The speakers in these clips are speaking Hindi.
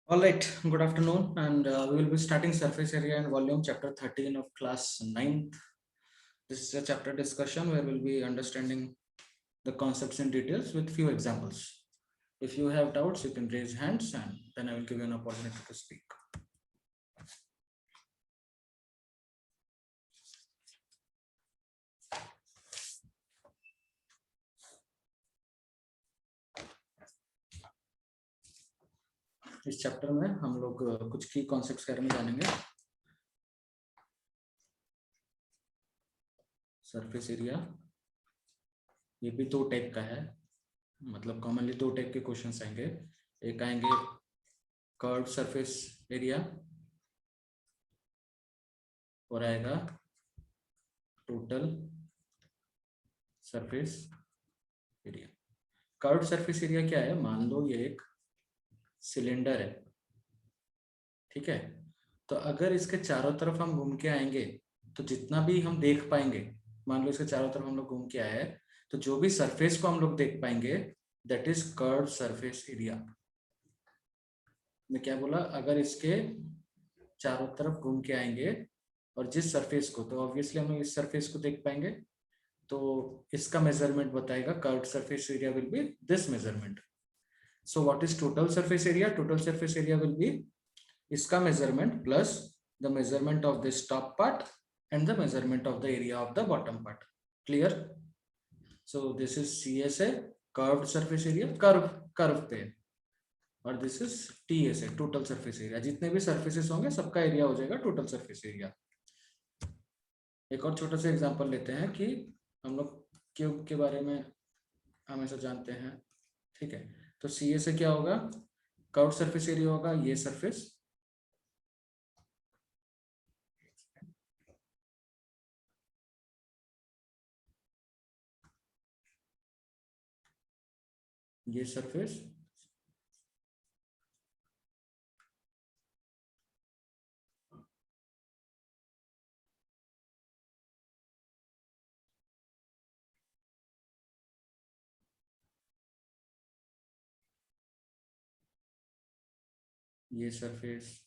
All right, good afternoon, and we will be starting surface area and volume chapter 13 of class 9th. This is a chapter discussion where we'll be understanding the concepts in details with few examples. If you have doubts, you can raise hands and then I will give you an opportunity to speak. इस चैप्टर में हम लोग कुछ की कॉन्सेप्ट्स के बारे में जानेंगे। सरफेस एरिया ये भी दो टाइप का है, मतलब कॉमनली दो टाइप के क्वेश्चंस आएंगे। एक आएंगे कर्व सरफेस एरिया और आएगा total surface area. Curve surface area क्या है? मान लो ये एक सिलेंडर है, ठीक है। तो अगर इसके चारों तरफ हम घूम के आएंगे तो जितना भी हम देख पाएंगे, मान लो इसके चारों तरफ हम लोग घूम के आए तो जो भी सरफेस को हम लोग देख पाएंगे that is curve surface area. मैं क्या बोला? अगर इसके चारों तरफ घूम के आएंगे और जिस सरफेस को, तो ऑब्वियसली हम लोग इस सरफेस को देख पाएंगे, तो इसका मेजरमेंट बताएगा curve surface area will be this measurement. So what is total surface area? Total surface area will be इसका measurement plus the measurement of this top part and the measurement of the area of the bottom part. Clear? So this is CSA, curved surface area, curve पे, और this is TSA, total surface area. जितने भी surfaces होंगे सबका एरिया हो जाएगा total surface area. एक और छोटा सा एग्जांपल लेते हैं कि हम लोग क्यूब के बारे में हमेशा जानते हैं, ठीक है। तो सी ए से क्या होगा? कर्व सरफेस एरिया होगा ये सरफेस, ये सरफेस, ये सरफेस,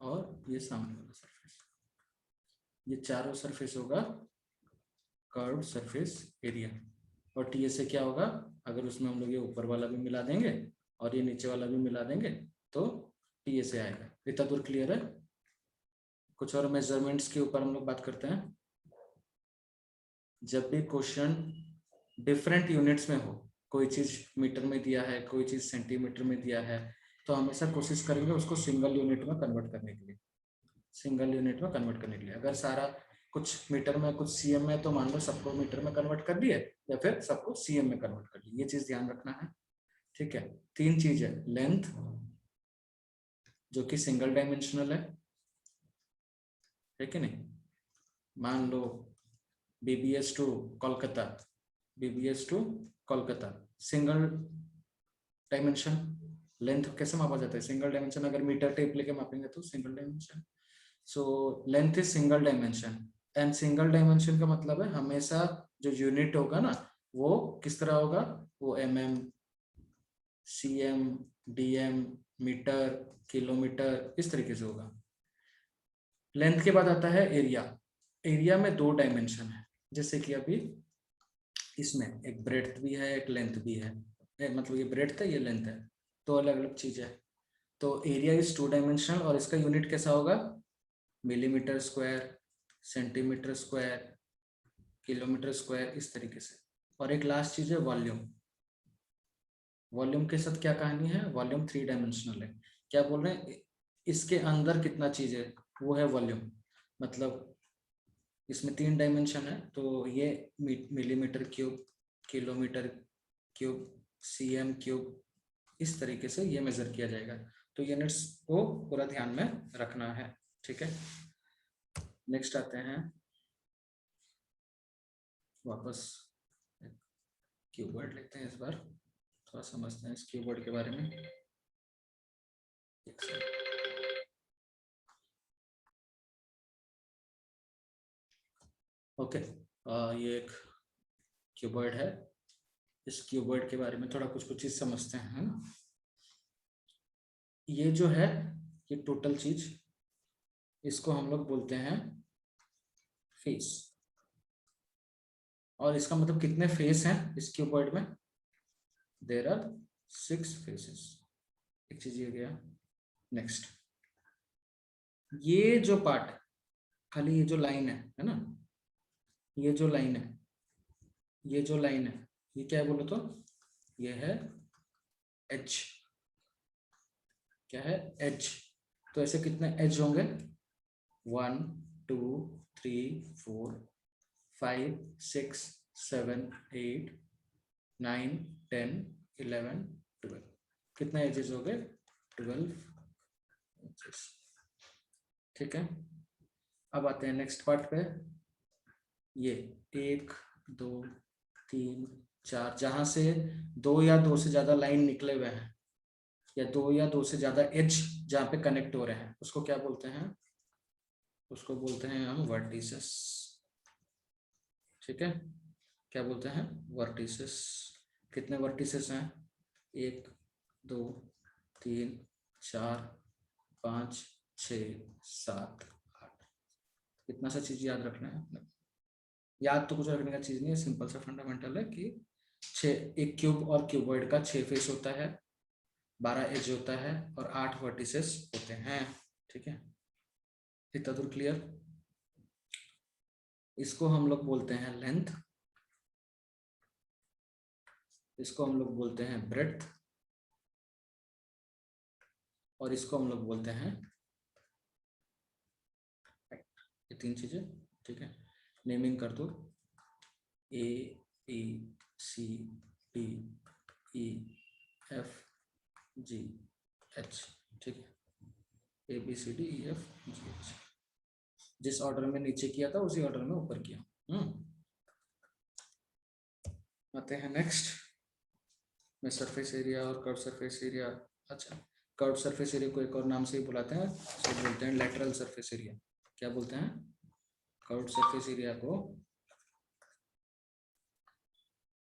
और ये सामने वाला सरफेस, ये चारों सरफेस होगा कर्व सरफेस एरिया। और टी से क्या होगा? अगर उसमें हम लोग ये ऊपर वाला भी मिला देंगे और ये नीचे वाला भी मिला देंगे तो टी से आएगा। इतना दूर क्लियर है? कुछ और मेजरमेंट्स के ऊपर हम लोग बात करते हैं। जब भी क्वेश्चन डिफरेंट यूनिट्स में हो, कोई चीज मीटर में दिया है, कोई चीज सेंटीमीटर में दिया है, तो हमेशा कोशिश करेंगे उसको सिंगल यूनिट में कन्वर्ट करने के लिए, सिंगल यूनिट में कन्वर्ट करने के लिए। अगर सारा कुछ मीटर में कुछ सीएम में, तो मान लो सबको मीटर में कन्वर्ट कर दिए या फिर सबको सीएम में कन्वर्ट कर दिए, ये चीज ध्यान रखना है, ठीक है। तीन चीज है, लेंथ जो कि सिंगल डायमेंशनल है कि नहीं। मान लो BBS to Kolkata, BBS to Kolkata, single dimension. Length कैसे मापा जाता है? Single dimension. अगर मीटर टेप लेके मापेंगे तो single dimension. So length is single dimension, and single dimension का मतलब है हमेशा जो यूनिट होगा ना वो किस तरह होगा? वो mm, cm, dm, metre, kilometre, इस तरीके से होगा। लेंथ के बाद आता है एरिया। एरिया में दो डायमेंशन है, जैसे कि अभी इसमें एक ब्रेड्थ भी है एक लेंथ भी है, मतलब ये ब्रेड्थ है ये लेंथ है, तो अलग अलग चीज है। तो एरिया इज टू डायमेंशनल और इसका यूनिट कैसा होगा? Millimetre square, centimetre square, kilometre square, इस तरीके से। और एक लास्ट चीज है वॉल्यूम। वॉल्यूम के साथ क्या कहानी है? वॉल्यूम थ्री डायमेंशनल है। क्या बोल रहे हैं? इसके अंदर कितना चीज है वो है वॉल्यूम। मतलब इसमें तीन डायमेंशन है, तो ये millimetre cube, kilometre cube, CM cube, इस तरीके से ये मेजर किया जाएगा। तो यूनिट्स को पूरा ध्यान में रखना है, ठीक है। नेक्स्ट आते हैं वापस, कीवर्ड लेते हैं इस बार, थोड़ा समझते हैं इस कीवर्ड के बारे में। ओके, ये एक क्यूबॉइड है। इस क्यूबॉइड के बारे में थोड़ा कुछ कुछ चीज समझते हैं, है ना। ये जो है, ये टोटल चीज, इसको हम लोग बोलते हैं फेस। और इसका मतलब कितने फेस हैं इस क्यूबॉइड में? There are 6 faces. एक चीज ये गया। नेक्स्ट, ये जो पार्ट, खाली ये जो लाइन है ना, ये जो लाइन है, ये जो लाइन है, ये क्या है बोलो तो? ये है एच। क्या है? एच। तो ऐसे कितने एज होंगे? 1 2 3 4 5 6 7 8 9 10 11 12। कितने एजेस हो गए? 12 एजेस। ठीक है, अब आते हैं नेक्स्ट पार्ट पे। ये 1 2 3 4, जहां से 2 या 2 से ज्यादा लाइन निकले हुए हैं, या 2 या 2 से ज्यादा एज जहाँ पे कनेक्ट हो रहे हैं, उसको क्या बोलते हैं? उसको बोलते हैं हम वर्टिसेस। ठीक है, क्या बोलते हैं? वर्टिसेस। कितने वर्टिसेस हैं? 1 2 3 4 5 6 7 8। इतना सा चीज याद रखना है। याद तो कुछ रखने का चीज नहीं है, सिंपल सा फंडामेंटल है कि 6, एक क्यूब और क्यूबॉइड का 6 फेस होता है, 12 एज होता है और 8 वर्टिसेस होते हैं। ठीक है, इतना दूर क्लियर? इसको हम लोग बोलते हैं लेंथ, इसको हम लोग बोलते हैं ब्रेड्थ, और इसको हम लोग बोलते हैं हाइट। ये 3 चीजें। ठीक है, नेमिंग कर दो। A B C D E F G H. ठीक है, A B C D E F G H. जिस ऑर्डर में नीचे किया था उसी ऑर्डर में ऊपर किया। आते हैं नेक्स्ट में सरफेस एरिया और कर्व सरफेस एरिया। अच्छा, कर्व सरफेस एरिया को एक और नाम से ही बुलाते हैं, इसे बोलते हैं लेटरल सरफेस एरिया। क्या बोलते हैं? कर्व सरफेस एरिया को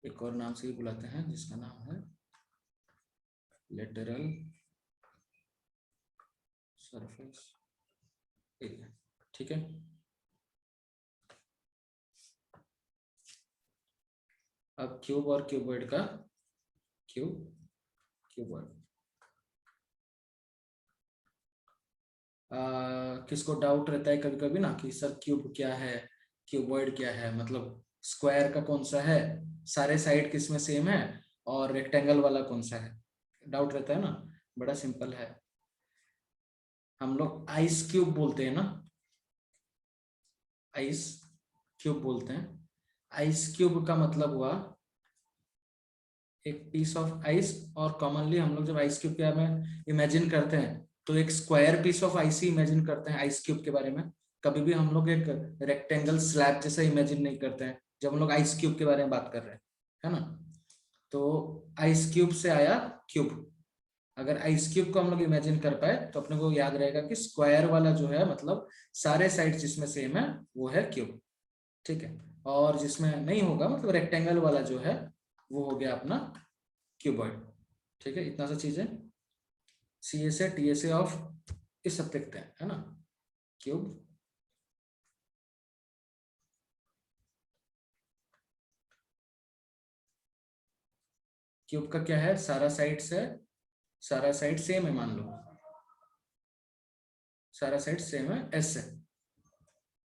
एक और नाम से ही बुलाते हैं, जिसका नाम है लेटरल सरफेस एरिया। ठीक है, अब क्यूब और क्यूबॉइड का, क्यूब क्यूबॉइड, किसको डाउट रहता है कभी कभी ना कि सर क्यूब क्या है, क्यूबॉइड क्या है, मतलब स्क्वायर का कौन सा है, सारे साइड किस में सेम है, और रेक्टेंगल वाला कौन सा है, डाउट रहता है ना। बड़ा सिंपल है, हम लोग आइस क्यूब बोलते हैं ना, आइस क्यूब बोलते हैं। आइस क्यूब का मतलब हुआ एक पीस ऑफ आइस, और कॉमनली हम लोग जब आइस क्यूब के बारे में इमेजिन करते हैं तो एक स्क्वायर पीस ऑफ आइस ही इमेजिन करते हैं आइस क्यूब के बारे में। कभी भी हम लोग एक रेक्टेंगल स्लैब जैसा इमेजिन नहीं करते हैं जब हम लोग आइस क्यूब के बारे में बात कर रहे हैं, है ना। तो आइस क्यूब से आया क्यूब। अगर आइस क्यूब को हम लोग इमेजिन कर पाए तो अपने को याद रहेगा कि स्क्वायर वाला जो है, मतलब सारे साइड जिसमें सेम है वो है क्यूब। ठीक है, और जिसमें नहीं होगा, मतलब रेक्टेंगल वाला जो है, वो हो गया अपना क्यूबॉइड। ठीक है, इतना सा चीज है। सी ए से टी ए से ऑफ इस सब देखते हैं, है ना। क्यूब, क्यूब का क्या है, सारा साइड से, सारा साइड सेम है मान लो, सारा साइड सेम है, एस है।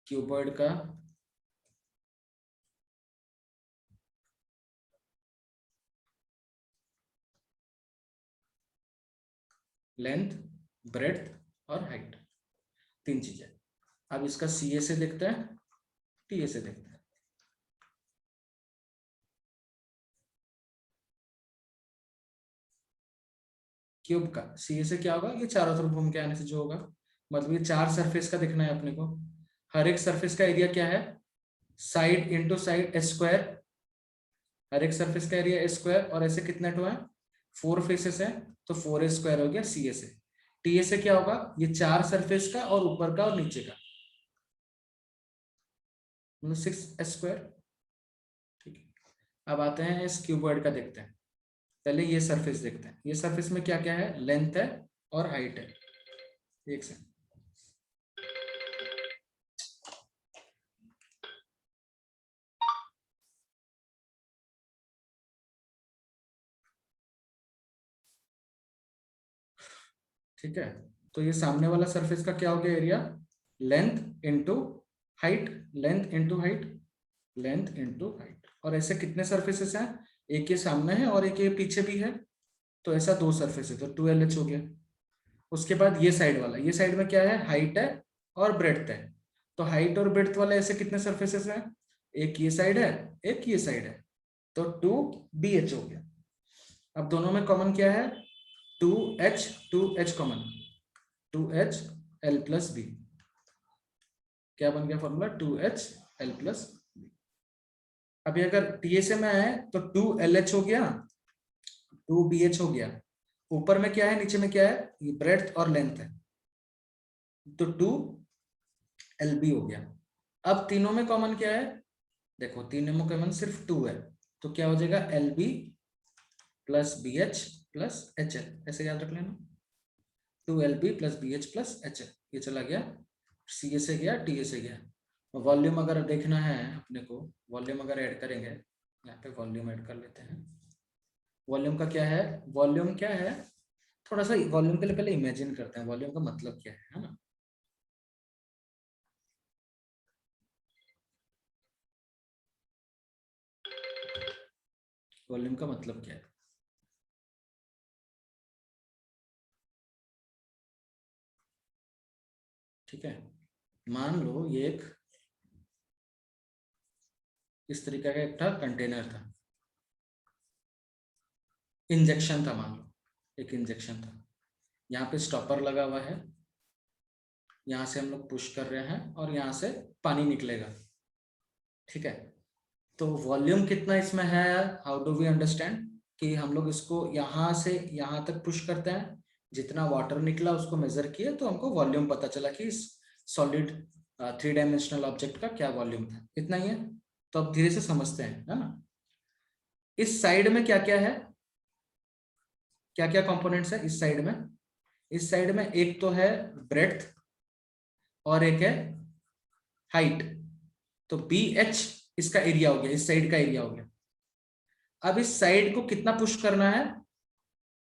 क्यूबॉइड का लेंथ, ब्रेड्थ और हाइट, 3 चीजें। अब इसका सी ए से देखते हैं, टी ए से देखते हैं। क्यूब का सी ए से क्या होगा, ये चारों तरफ घूम के आने से जो होगा, मतलब ये 4 सरफेस का देखना है अपने को। हर एक सरफेस का एरिया क्या है, साइड इंटू साइड स्क्वायर। हर एक सरफेस का एरिया स्क्वायर, और ऐसे कितने टू है, 4 फेसेस है, तो 4 स्क्वायर हो गया सी ए से। टी ए से क्या होगा, ये 4 सरफेस का और ऊपर का और नीचे का। मतलब 6s²। ठीक है, अब आते हैं इस क्यूबॉइड का, देखते हैं। पहले ये सरफेस देखते हैं। ये सरफेस में क्या क्या है, लेंथ है और हाइट है। एक सेकंड, ठीक है। तो ये सामने वाला सरफेस का क्या हो गया area, length into height, length into height, length into height. और ऐसे कितने सरफेसेस हैं, एक ये सामने है और एक ये पीछे भी है, तो ऐसा 2 सरफेस है, तो 2LH हो गया। उसके बाद ये साइड वाला, ये साइड में क्या है, हाइट है और ब्रेड्थ है। तो हाइट और ब्रेड्थ वाले ऐसे कितने सरफेसेस हैं, एक ये साइड है, एक ये साइड है, तो 2BH हो गया। अब दोनों में कॉमन क्या है, 2H, 2H कॉमन, 2HL+B। क्या बन गया फॉर्मूला, 2HL+B। अभी अगर TSA में आए तो 2LH हो गया, 2BH हो गया। ऊपर में क्या है, नीचे में क्या है, ये ब्रेड्थ और लेंथ है, तो 2LB हो गया। अब तीनों में कॉमन क्या है, देखो तीनों में कॉमन सिर्फ 2 है, तो क्या हो जाएगा, LB + BH + HL, ऐसे याद रख लेना, 2LB + BH + HL। ये चला गया, CA से गया, TA से गया। वॉल्यूम अगर देखना है अपने को, वॉल्यूम अगर ऐड करेंगे, यहाँ पे वॉल्यूम ऐड कर लेते हैं। वॉल्यूम का क्या है, वॉल्यूम क्या है, थोड़ा सा वॉल्यूम के लिए पहले इमेजिन करते हैं वॉल्यूम का मतलब क्या है ना। वॉल्यूम का मतलब क्या है, ठीक है। मान लो ये एक इस तरीके का एक था, कंटेनर था, इंजेक्शन था, मान लो एक इंजेक्शन था। यहाँ पे स्टॉपर लगा हुआ है, यहाँ से हम लोग पुश कर रहे हैं और यहाँ से पानी निकलेगा, ठीक है। तो वॉल्यूम कितना इसमें है, हाउ डू वी अंडरस्टैंड, कि हम लोग इसको यहाँ से यहाँ तक पुश करते हैं, जितना वाटर निकला उसको मेजर किए, तो हमको वॉल्यूम पता चला कि इस सॉलिड 3 डायमेंशनल ऑब्जेक्ट का क्या वॉल्यूम था, इतना ही है। तो अब धीरे से समझते हैं, है ना। इस साइड में क्या क्या है, क्या क्या कंपोनेंट्स है इस साइड में, इस साइड में एक तो है ब्रेड्थ और एक है हाइट, तो BH इसका एरिया हो गया, इस साइड का एरिया हो गया। अब इस साइड को कितना पुश करना है,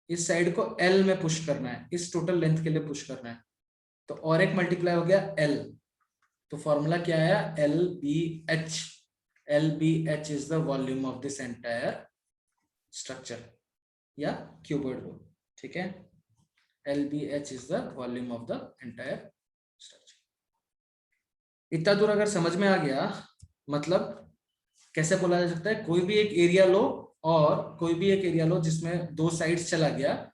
इस साइड को L में पुश करना है, इस टोटल लेंथ के लिए पुश करना है, तो और एक मल्टीप्लाई हो गया L। तो फॉर्मूला क्या आया, LBH। LBH is the volume of this entire structure या क्यूबॉइड बोल, ठीक है। LBH is the volume of the entire structure. इतना दूर अगर समझ में आ गया, मतलब कैसे बोला जा सकता है, कोई भी एक एरिया लो, और कोई भी एक एरिया लो जिसमें 2 साइड्स चला गया,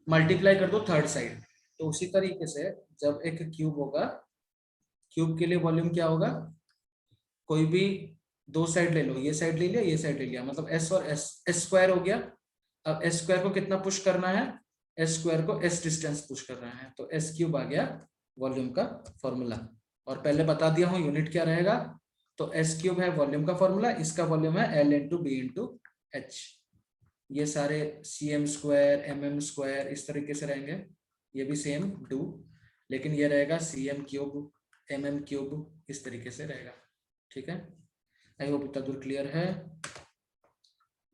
मल्टीप्लाई कर दो थर्ड साइड। तो उसी तरीके से जब एक क्यूब होगा, क्यूब के लिए वॉल्यूम क्या होगा, कोई भी 2 साइड ले लो, ये साइड ले लिया, ये साइड ले लिया, मतलब S और S² हो गया। अब S² को कितना पुश करना है, S² को S डिस्टेंस पुश करना है, तो S³ आ गया वॉल्यूम का फॉर्मूला। और पहले बता दिया हूं यूनिट क्या रहेगा, तो S³ है वॉल्यूम का फॉर्मूला, इसका वॉल्यूम है L × B × H। ये सारे cm², mm² इस तरीके से रहेंगे, ये भी सेम डू, लेकिन ये रहेगा cm³ mm³ इस तरीके से रहेगा, ठीक है। आई होप इतना दूर क्लियर है।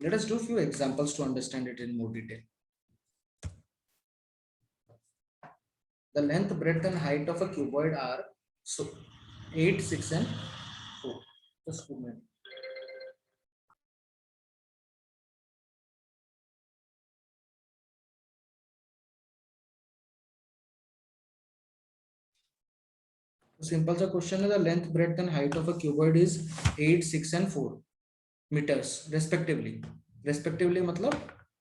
Let us do few examples to understand it in more detail. The length, breadth and height of a cuboid are so 8, 6 and 4. Just 2 minutes. Simple सा क्वेश्चन है, the length, breadth and height of a cuboid is 8, 6 and 4 metres respectively. Respectively मतलब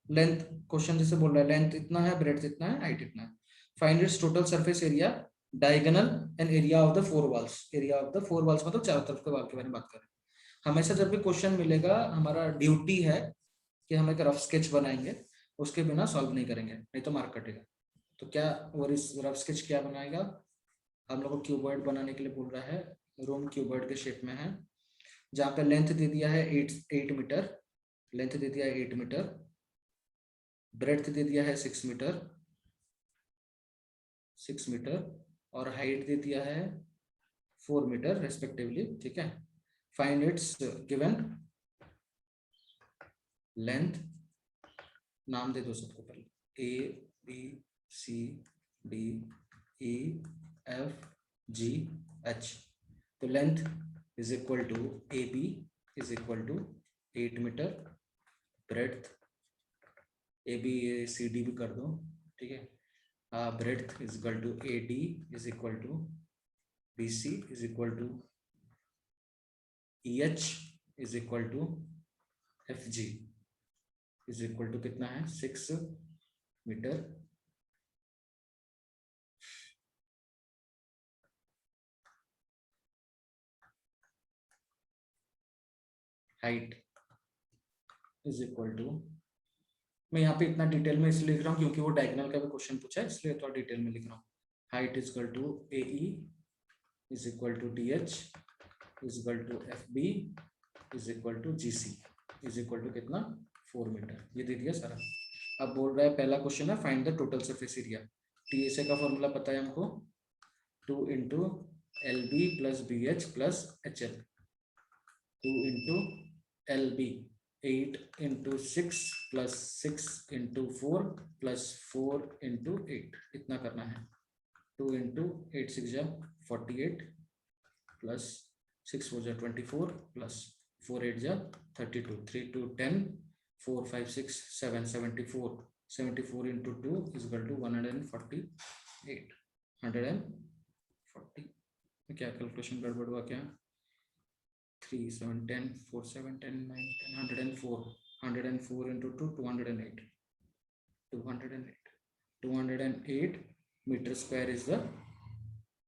लेंथ, क्वेश्चन जैसे बोल रहा है लेंथ इतना है, ब्रेड्थ इतना है, हाइट इतना है। Find its total surface area, diagonal and area of the 4 walls. Area of the 4 walls मतलब चारों तरफ के वॉल के बारे में बात करें। हमेशा जब भी क्वेश्चन मिलेगा, हमारा ड्यूटी है कि हम एक रफ स्केच बनाएंगे, उसके बिना सॉल्व नहीं करेंगे, नहीं तो मार्क कटेगा। तो क्या वो रफ स्केच क्या बनाएगा, हम लोग को क्यूबॉइड बनाने के लिए बोल रहा है, रूम क्यूबॉइड के शेप में है, जहां पे लेंथ दे दिया है 8 मीटर, लेंथ दे दिया है 8 मीटर, ब्रेड्थ दे दिया है 6 मीटर, 6 मीटर, और हाइट दे दिया है 4 मीटर रेस्पेक्टिवली, ठीक है। फाइंड इट्स गिवन लेंथ, नाम दे दो सबको पहले, A B C D E F G H. तो length is equal to A B is equal to 8 metre, breadth A B C D भी कर दो, ठीक है। Breadth is equal to A D is equal to B C is equal to E H is equal to F G is equal to कितना है 6 metre. Height is equal to, मैं यहाँ पे इतना डिटेल में इसलिए लिख रहा हूँ क्योंकि वो डायगोनल का भी क्वेश्चन पूछा है, इसलिए थोड़ा डिटेल में लिख रहा हूँ। Height is equal to A E is equal to D H is equal to F B is equal to G C is equal to कितना 4 मीटर, ये दे दिया सारा। अब बोल रहा है पहला क्वेश्चन है find the total surface area. TSA का फॉर्मूला पता है हमको, 2 into L B plus B H plus H L, 2 into L B 8 into 6 plus 6 into 4 plus 4 into 8, इतना करना है। 2 इंटू 8 6 जा 48 प्लस 6 4 जा 24 प्लस 4 8 जा 32, 3 2 10, 4 5 6 7 74, 74 इंटू 2 इज इक्वल टू 148, 140। क्या कैलकुलेशन गड़बड़ हुआ क्या? 3 7 10 4 7 10 9 10 104, 104 into 2 208, 208 meter square is the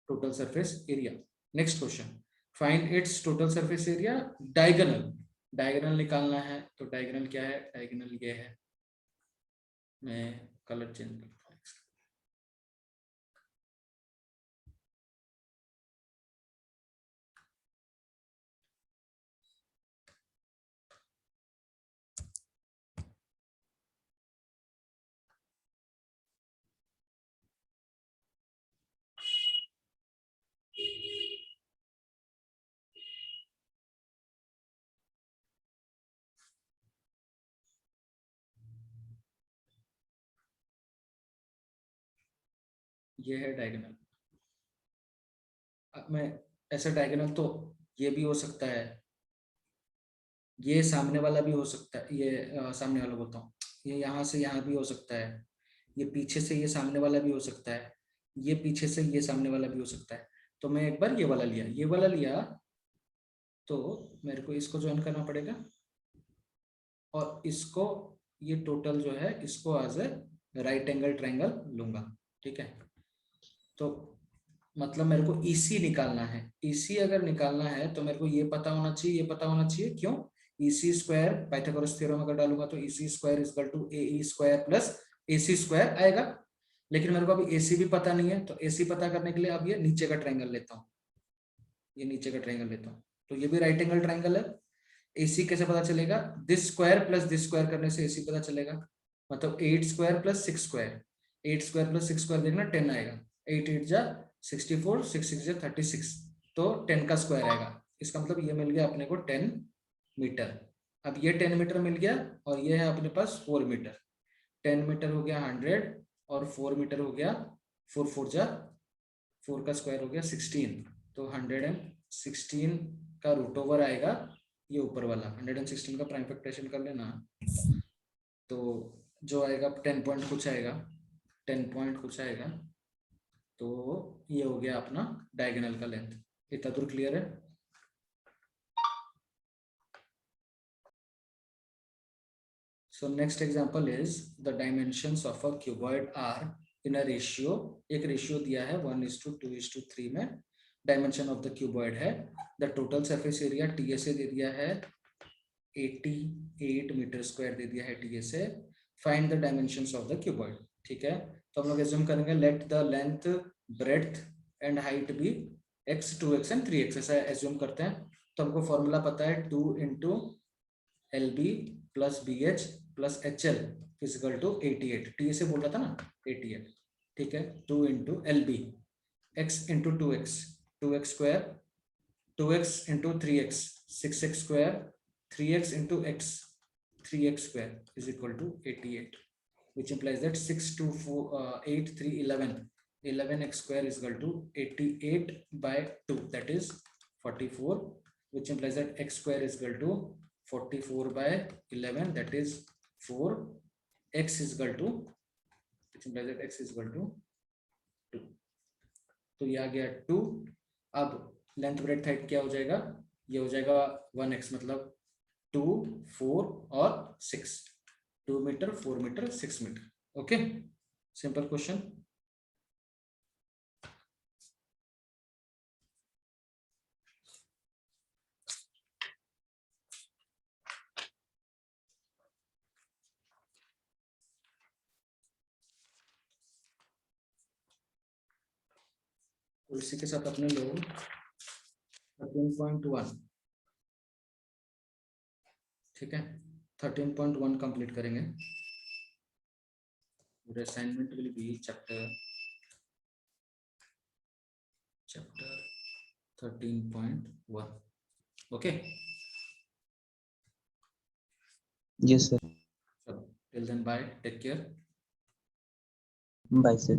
total surface area. Next question, find its total surface area diagonal, diagonal निकालना है। तो diagonal क्या है? diagonal ये है, मैं कलर चेंज करता हूँ, ये है डायगोनल। अब मैं ऐसा डायगोनल तो ये भी हो सकता है, ये सामने वाला भी हो सकता है, ये सामने वाला बोलता हूँ, ये यहाँ से यहाँ भी हो सकता है, ये पीछे से ये सामने वाला भी हो सकता है, ये पीछे से ये सामने वाला भी हो सकता है। तो मैं एक बार ये वाला लिया, ये वाला लिया, तो मेरे को इसको ज्वाइन करना पड़ेगा और इसको, ये टोटल जो है इसको as a right angle triangle लूंगा, ठीक है। तो मतलब मेरे को EC निकालना है। EC अगर निकालना है तो मेरे को ये पता होना चाहिए, ये पता होना चाहिए, क्यों? EC स्क्वायर पाइथागोरस थ्योरम अगर डालूंगा तो EC square is equal to AE square plus AC square आएगा। लेकिन मेरे को अभी AC भी पता नहीं है, तो AC पता करने के लिए अब ये नीचे का ट्रायंगल लेता हूँ, ये नीचे का ट्रायंगल लेता हूँ। तो ये भी राइट एंगल ट्रायंगल है। AC कैसे पता चलेगा? This square plus this square करने से AC पता चलेगा। मतलब 8 square plus 6 square, 8 square plus 6 square देखना 10 आएगा, 8 8 जा 64, 6 6 जा 36, तो 10 का स्क्वायर आएगा। इसका मतलब ये मिल गया अपने को 10 मीटर। अब ये 10 मीटर मिल गया और ये है अपने पास 4 मीटर। 10 मीटर हो गया 100 और 4 मीटर हो गया 4 4 जा 4 का स्क्वायर हो गया 16, तो 116 का रूट ओवर आएगा ये ऊपर वाला। 116 का प्राइम फैक्टराइजेशन कर लेना, तो जो आएगा 10 पॉइंट कुछ आएगा, 10 पॉइंट कुछ आएगा। तो ये हो गया अपना डायगोनल का लेंथ। इतना दूर क्लियर है? So next example is the dimensions of a cuboid are in a ratio, एक रेशियो दिया है 1:2:3 में। डायमेंशन ऑफ द क्यूबॉइड है, the total surface area TSA दे दिया है 88 मीटर स्क्वायर दे दिया है TSA। Find the dimensions of the cuboid, ठीक है। तो हम लोग एज्यूम करेंगे let the length, breadth and height be x, 2x and 3x, ऐसा एज्यूम करते हैं। तो हमको फॉर्मूला पता है 2 into L B plus B H plus H L physical to 88, T से बोल रहा था ना 88, ठीक है। 2 into L B x into 2x, 2x square, 2x into 3x 6x square, 3x into x 3x square is equal to 88, which implies that 6 2 4 8 3 11, 11x square is equal to 88 by 2, that is 44, which implies that x square is equal to 44 by 11, that is 4, x is equal to, which implies that x is equal to 2, तो ये आ गया 2। अब लेंथ ब्रेड्थ हाइट क्या हो जाएगा, ये हो जाएगा 1x, मतलब 2 4 और 6, 2 metre 4 metre 6 metre. Okay, simple question. इसी के साथ अपने लोग 13.1, ठीक है, 13.1 कंप्लीट करेंगे। Your assignment will be chapter 13.1. Okay. Yes sir. So till then, bye, take care. Bye sir.